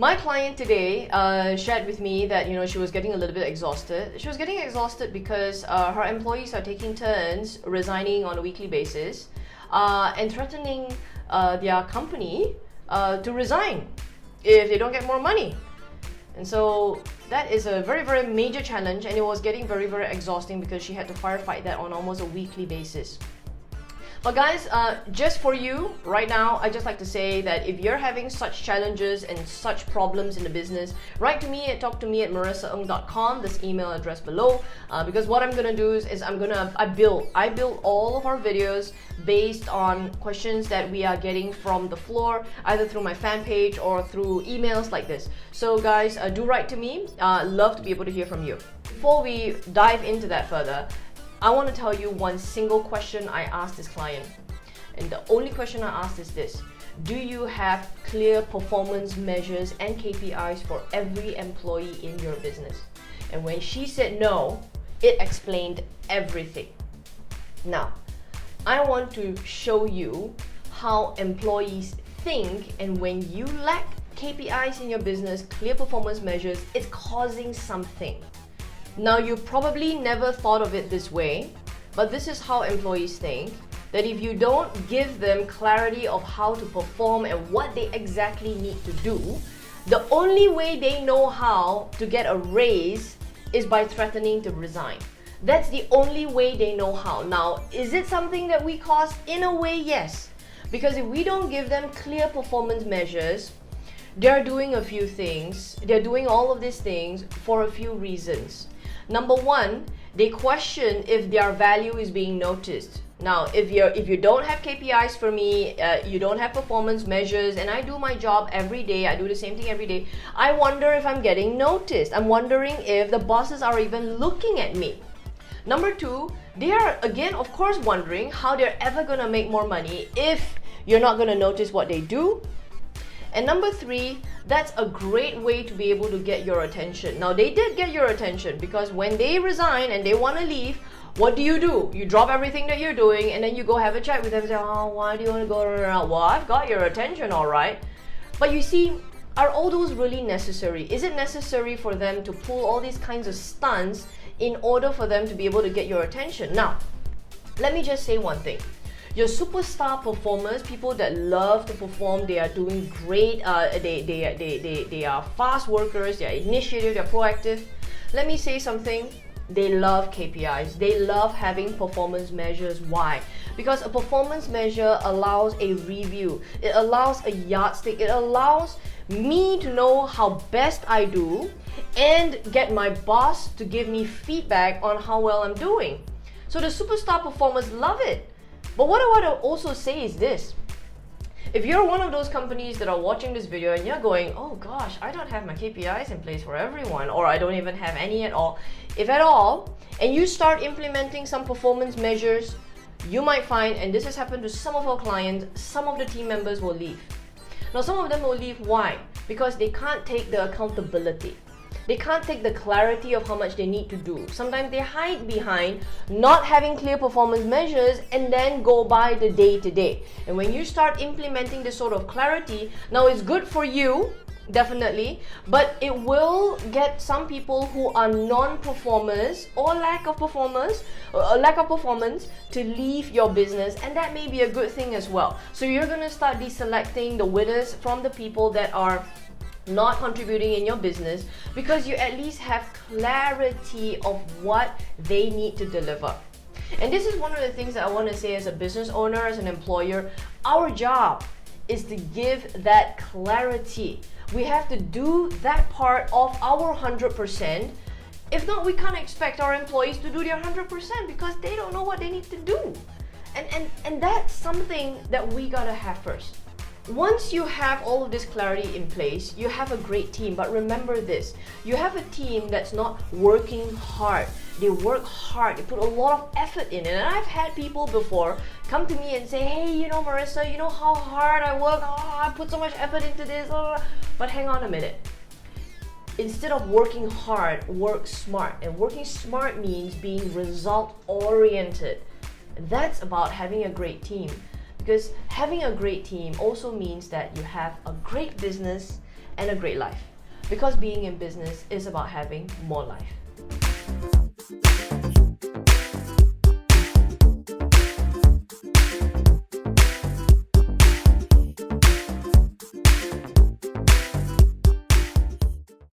My client today shared with me that she was getting a little bit exhausted. She was getting exhausted because her employees are taking turns resigning on a weekly basis and threatening their company to resign if they don't get more money. And so that is a very, very major challenge, and it was getting very, very exhausting because she had to firefight that on almost a weekly basis. But guys, just for you right now, I just like to say that if you're having such challenges and such problems in the business, write to me at talktomee@maresang.com, this email address below, because what I'm gonna do is I build all of our videos based on questions that we are getting from the floor, either through my fan page or through emails like this. So guys, do write to me. Love to be able to hear from you. Before we dive into that further, I want to tell you one single question I asked this client. And the only question I asked is this: do you have clear performance measures and KPIs for every employee in your business? And when she said no, it explained everything. Now, I want to show you how employees think, and when you lack KPIs in your business, clear performance measures, it's causing something. Now, you probably never thought of it this way, but this is how employees think, that if you don't give them clarity of how to perform and what they exactly need to do, the only way they know how to get a raise is by threatening to resign. That's the only way they know how. Now, is it something that we cause? In a way, yes. Because if we don't give them clear performance measures, they're doing a few things. They're doing all of these things for a few reasons. Number one, they question if their value is being noticed. Now, if you don't have KPIs for me, you don't have performance measures, and I do my job every day, I do the same thing every day, I wonder if I'm getting noticed. I'm wondering if the bosses are even looking at me. Number two, they are again, of course, wondering how they're ever gonna make more money if you're not gonna notice what they do. And number three, that's a great way to be able to get your attention. Now, they did get your attention because when they resign and they want to leave, what do? You drop everything that you're doing and then you go have a chat with them and say, oh, why do you want to go around? Well, I've got your attention, all right. But you see, are all those really necessary? Is it necessary for them to pull all these kinds of stunts in order for them to be able to get your attention? Now, let me just say one thing. Your superstar performers, people that love to perform, they are doing great, they are fast workers, they are initiative, they are proactive. Let me say something, they love KPIs, they love having performance measures. Why? Because a performance measure allows a review, it allows a yardstick, it allows me to know how best I do and get my boss to give me feedback on how well I'm doing. So the superstar performers love it. But what I want to also say is this: if you're one of those companies that are watching this video and you're going, oh gosh, I don't have my KPIs in place for everyone, or I don't even have any at all, if at all, and you start implementing some performance measures, you might find, and this has happened to some of our clients, some of the team members will leave. Now, some of them will leave. Why? Because they can't take the accountability. They can't take the clarity of how much they need to do. Sometimes they hide behind not having clear performance measures and then go by the day to day. And when you start implementing this sort of clarity, now it's good for you, definitely, but it will get some people who are non-performers or lack of performance to leave your business, and that may be a good thing as well. So you're going to start deselecting the winners from the people that are not contributing in your business, because you at least have clarity of what they need to deliver. And this is one of the things that I want to say as a business owner, as an employer, our job is to give that clarity. We have to do that part of our 100%. If not, we can't expect our employees to do their 100% because they don't know what they need to do. And that's something that we gotta have first. Once you have all of this clarity in place, you have a great team. But remember this, you have a team that's not working hard. They work hard, they put a lot of effort in it. And I've had people before come to me and say, hey, Maresa, you know how hard I work? Oh, I put so much effort into this. But hang on a minute. Instead of working hard, work smart. And working smart means being result-oriented. That's about having a great team. Because having a great team also means that you have a great business and a great life. Because being in business is about having more life.